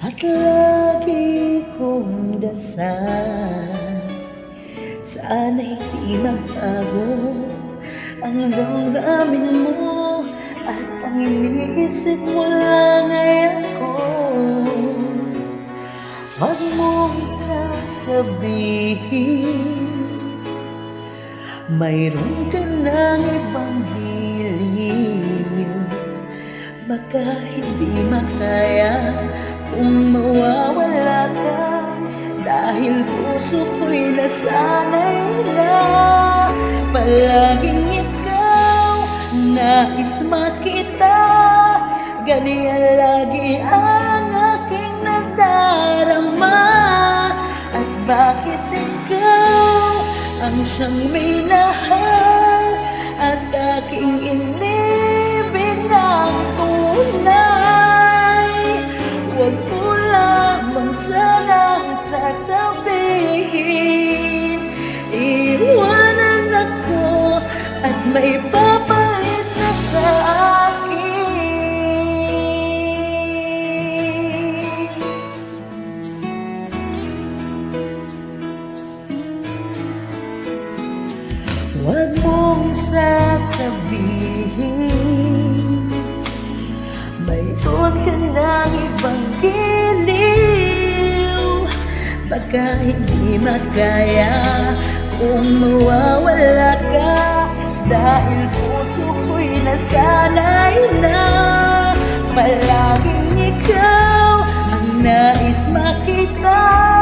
at lagi kong dasal. Sana'y di magbago ang damdamin mo at ang iniisip mo lang ay ako. Huwag mong sasabihin mayroon ka ng ibang giliw. Baka hindi makaya kung mawawala ka, dahil puso ko'y nasanay na palaging ikaw nais makita. Ganyan lagi ang aking nadarama. At bakit ikaw ang siyang minahal at aking inibig ng tunay? Huwag mo lamang sanang sasabihin iwanan ako at may papalit na sa akin. Huwag mong sasabihin mayroon ka ng ibang giliw. Baka hindi makaya kung mawawala ka, dahil puso ko'y nasanay na palaging ikaw ang nais makita.